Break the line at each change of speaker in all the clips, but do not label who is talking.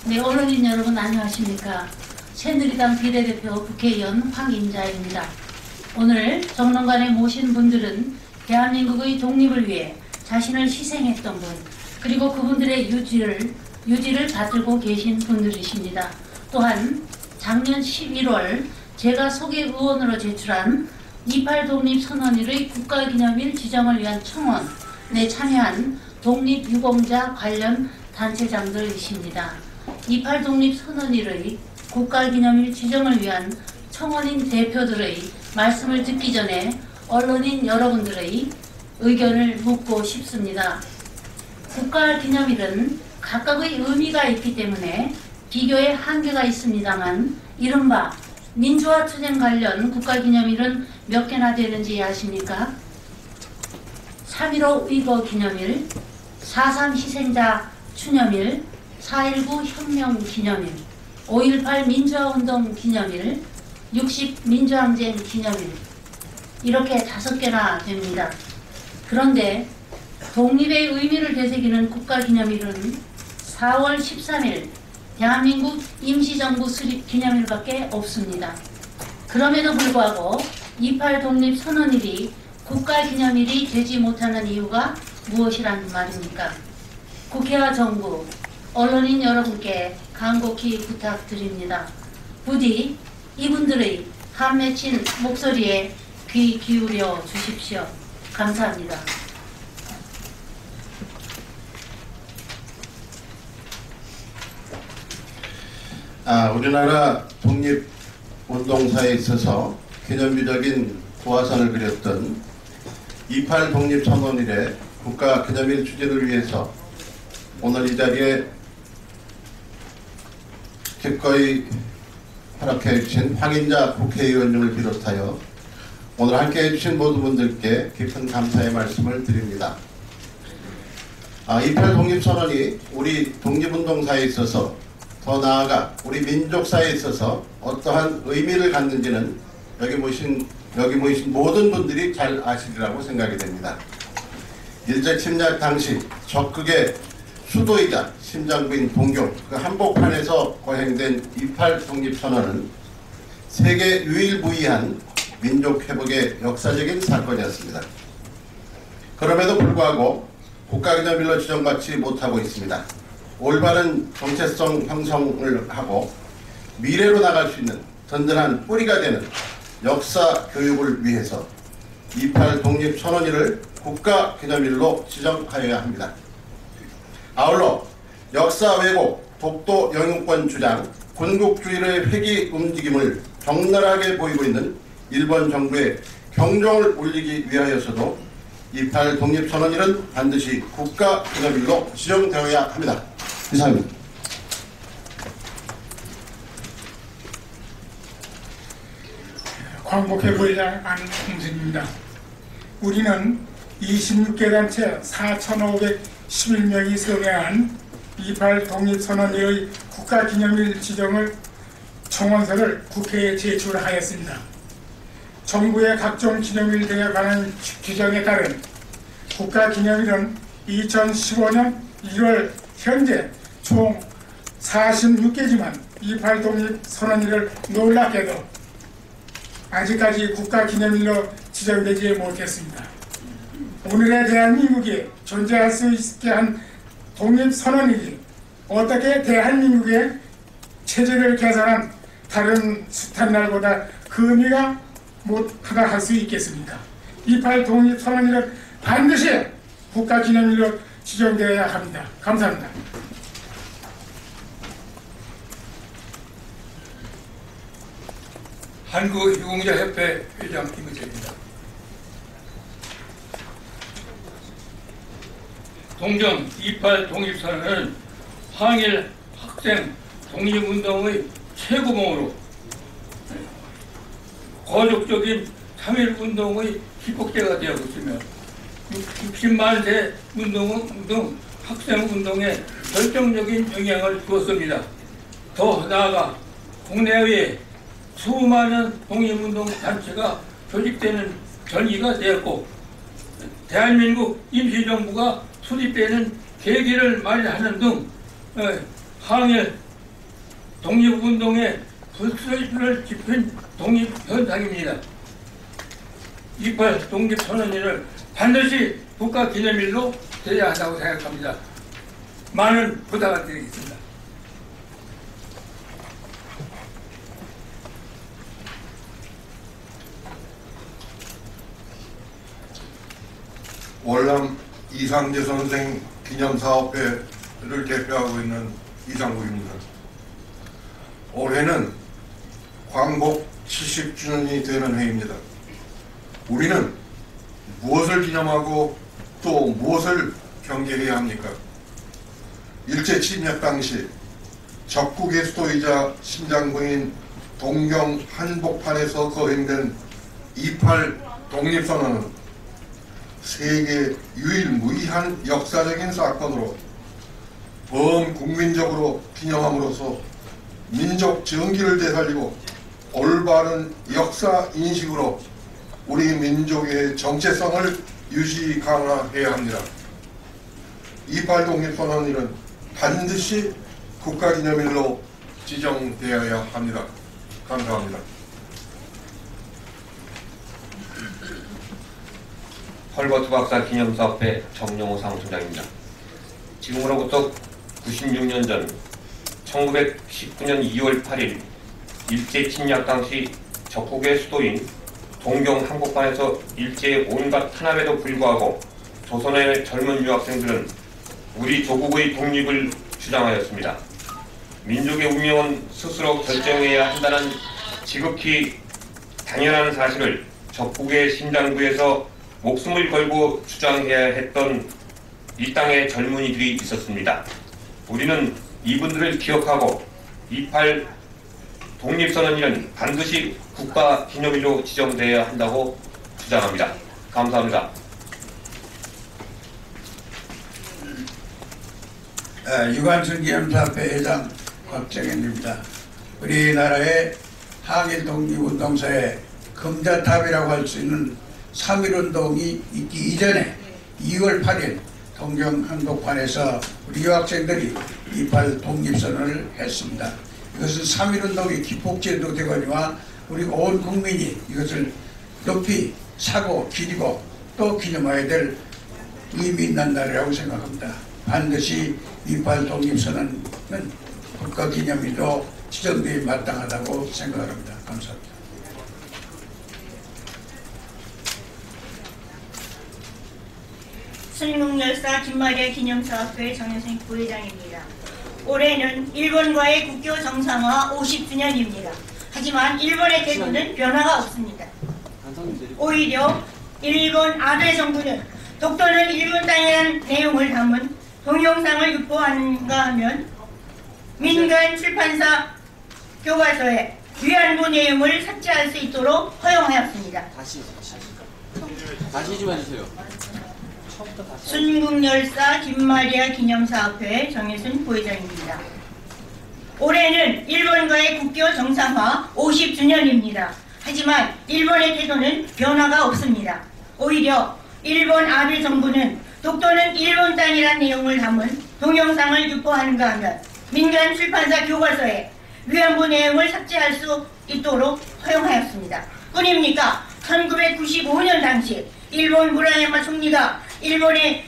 네, 언론인 여러분 안녕하십니까. 새누리당 비례대표 국회의원 황임자입니다. 오늘 정론관에 모신 분들은 대한민국의 독립을 위해 자신을 희생했던 분, 그리고 그분들의 유지를 받들고 계신 분들이십니다. 또한 작년 11월 제가 소개 의원으로 제출한 28 독립선언일의 국가기념일 지정을 위한 청원에 참여한 독립유공자 관련 단체장들이십니다. 28 독립선언일의 국가기념일 지정을 위한 청원인 대표들의 말씀을 듣기 전에 언론인 여러분들의 의견을 묻고 싶습니다. 국가기념일은 각각의 의미가 있기 때문에 비교에 한계가 있습니다만 이른바 민주화투쟁 관련 국가기념일은 몇 개나 되는지 아십니까? 3.15 의거 기념일, 4.3 희생자 추념일, 4.19 혁명 기념일, 5.18 민주화운동 기념일, 60 민주항쟁 기념일, 이렇게 5개나 됩니다. 그런데 독립의 의미를 되새기는 국가기념일은 4월 13일 대한민국 임시정부 수립 기념일밖에 없습니다. 그럼에도 불구하고 28 독립선언일이 국가기념일이 되지 못하는 이유가 무엇이란 말입니까? 국회와 정부, 언론인 여러분께 간곡히 부탁드립니다. 부디 이분들의 한 맺힌 목소리에 귀 기울여 주십시오. 감사합니다.
우리나라 독립운동사에 있어서 기념비적인 도화선을 그렸던 28 독립선언일의 국가기념일 추진을 위해서 오늘 이 자리에 기꺼이 활약해 주신 황임자 국회의원님을 비롯하여 오늘 함께해 주신 모든 분들께 깊은 감사의 말씀을 드립니다. 28 독립선언이 우리 독립운동사에 있어서 더 나아가 우리 민족사에 있어서 어떠한 의미를 갖는지는 여기 모이신 모든 분들이 잘 아시리라고 생각이 됩니다. 일제침략 당시 적극의 수도이자 심장부인 동경 그 한복판에서 거행된 28 독립선언은 세계 유일무이한 민족회복의 역사적인 사건이었습니다. 그럼에도 불구하고 국가기념일로 지정받지 못하고 있습니다. 올바른 정체성 형성을 하고 미래로 나갈 수 있는 든든한 뿌리가 되는 역사 교육을 위해서 28 독립선언일을 국가기념일로 지정하여야 합니다. 아울러 역사 왜곡, 독도 영유권 주장, 군국주의의 회귀 움직임을 적나라하게 보이고 있는 일본 정부의 경종을 울리기 위하여서도 28 독립선언일은 반드시 국가기념일로 지정되어야 합니다. 이상입니다.
광복회 부회장 안홍순입니다. 우리는 26개 단체 4,511명이 서명한 28 독립선언일의 국가기념일 지정을 청원서를 국회에 제출하였습니다. 정부의 각종 기념일 등에 관한 규정에 따른 국가기념일은 2015년 1월 현재 총 46개지만 28 독립선언일을 놀랍게도 아직까지 국가기념일로 지정되지 못했습니다. 오늘의 대한민국이 존재할 수 있게 한 독립선언일이 어떻게 대한민국의 체제를 개선한 다른 숱한 날보다 그 의미가 못하다 할 수 있겠습니까? 28 독립선언일은 반드시 국가기념일로 지정되어야 합니다. 감사합니다.
한국유공자협회 회장 김은철입니다. 동정 28 독립선언은 항일 학생 독립운동의 최고봉으로 거족적인 3.1운동의 기폭제가 되어 있으며 60만 세 운동 학생운동에 결정적인 영향을 주었습니다. 더 나아가 국내외에 수많은 독립운동 단체가 조직되는 전기가 되었고 대한민국 임시정부가 수립되는 계기를 마련하는 등 항일 독립운동의 불꽃을 지핀 독립현상입니다. 28 독립선언일을 반드시 국가기념일로 되어야 한다고 생각합니다. 많은 부탁을 드리겠습니다.
월남 이상재 선생 기념사업회를 대표하고 있는 이상국입니다. 올해는 광복 70주년이 되는 해입니다. 우리는 무엇을 기념하고 또 무엇을 경계해야 합니까? 일제 침략 당시 적국의 수도이자 심장부인 동경 한복판에서 거행된 28 독립선언은 세계 유일무이한 역사적인 사건으로 범국민적으로 기념함으로써 민족 정기를 되살리고 올바른 역사 인식으로 우리 민족의 정체성을 유지 강화해야 합니다. 28 독립선언일은 반드시 국가기념일로 지정되어야 합니다. 감사합니다.
헐버트 박사 기념사업회 정영호 사무총장입니다. 지금으로부터 96년 전 1919년 2월 8일 일제 침략 당시 적국의 수도인 동경 한복판에서 일제의 온갖 탄압에도 불구하고 조선의 젊은 유학생들은 우리 조국의 독립을 주장하였습니다. 민족의 운명은 스스로 결정해야 한다는 지극히 당연한 사실을 적국의 심장부에서 목숨을 걸고 주장해야 했던 이 땅의 젊은이들이 있었습니다. 우리는 이분들을 기억하고 28 독립선언일은 반드시 국가기념일로 지정되어야 한다고 주장합니다. 감사합니다.
유관순 기념사업회 회장 곽정현입니다. 우리나라의 항일 독립운동사의 금자탑이라고 할 수 있는 3.1운동이 있기 이전에 2월 8일 동경 한복판에서 우리 유학생들이 28 독립선언을 했습니다. 이것은 3.1운동의 기폭제도 되거니와 우리 온 국민이 이것을 높이 사고 기리고 또 기념해야 될 의미 있는 날이라고 생각합니다. 반드시 28 독립선언은 국가기념일로 지정되기 마땅하다고 생각합니다. 감사합니다.
순국열사 김마리아 기념사업회 정현생 부회장입니다. 올해는 일본과의 국교 정상화 50주년입니다. 하지만 일본의 태도는 변화가 없습니다. 오히려 일본 아베 정부는 독도는 일본 땅이라는 내용을 담은 동영상을 유포하는가 하면 민간 출판사 교과서에 위안부 내용을 삭제할 수 있도록 허용하였습니다.
다시 좀 해주세요.
순국열사 김마리아 기념사업회 정혜순 부회장입니다. 올해는 일본과의 국교 정상화 50주년입니다. 하지만 일본의 태도는 변화가 없습니다. 오히려 일본 아베 정부는 독도는 일본 땅이란 내용을 담은 동영상을 유포하는가 하면 민간 출판사 교과서에 위안부 내용을 삭제할 수 있도록 허용하였습니다. 뿐입니까? 1995년 당시 일본 무라야마 총리가 일본의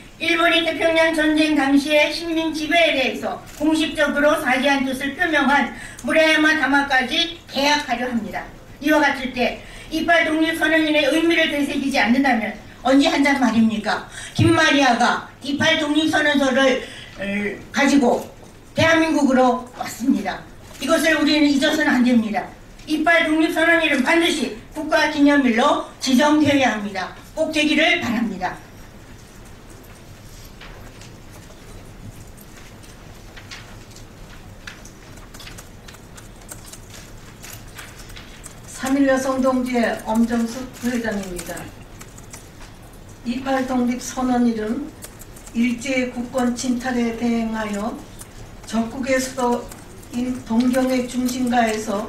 태평양 전쟁 당시의 식민 지배에 대해서 공식적으로 사죄한 뜻을 표명한 무라야마 담화까지 계약하려 합니다. 이와 같을 때 28 독립선언일의 의미를 되새기지 않는다면 언제 한단 말입니까? 김마리아가 28 독립선언서를 가지고 대한민국으로 왔습니다. 이것을 우리는 잊어서는 안 됩니다. 28 독립선언일은 반드시 국가기념일로 지정되어야 합니다. 꼭 되기를 바랍니다.
3.1 여성동지회 엄정숙 부회장입니다. 28 독립선언일은 일제의 국권 침탈에 대응하여 적국의 수도인 동경의 중심가에서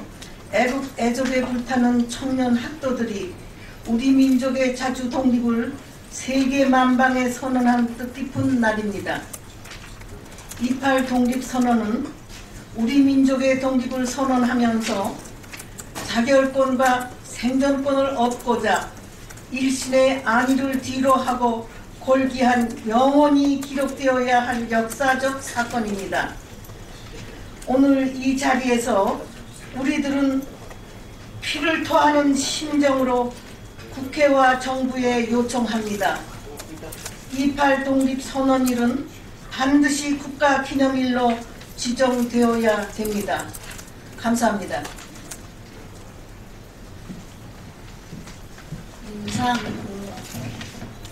애국애적에 불타는 청년 학도들이 우리 민족의 자주 독립을 세계 만방에 선언한 뜻깊은 날입니다. 28 독립선언은 우리 민족 민족의 독립을 선언하면서 자결권과 생존권을 얻고자 일신의 안위를 뒤로하고 골기한 영원히 기록되어야 할 역사적 사건입니다. 오늘 이 자리에서 우리들은 피를 토하는 심정으로 국회와 정부에 요청합니다. 28 독립선언일은 반드시 국가기념일로 지정되어야 됩니다. 감사합니다.
이상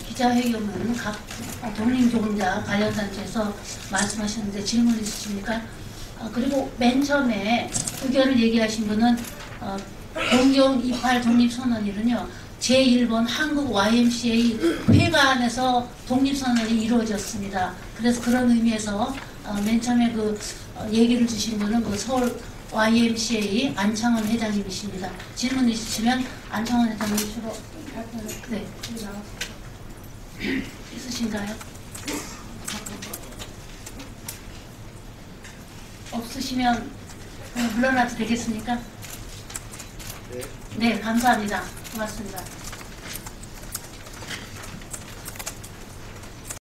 기자회견은 각 독립조공자 관련단체에서 말씀하셨는데 질문 있으십니까? 그리고 맨 처음에 의견을 얘기하신 분은 동경 28 독립선언일은요 제1번 한국 YMCA 회관에서 독립선언이 이루어졌습니다. 그래서 그런 의미에서 맨 처음에 그 얘기를 주신 분은 그 서울 YMCA 안창원 회장님이십니다. 질문 있으시면 안창원 회장님 주로 네 있으신가요? 없으시면 물러나도 되겠습니까? 네, 감사합니다. 고맙습니다.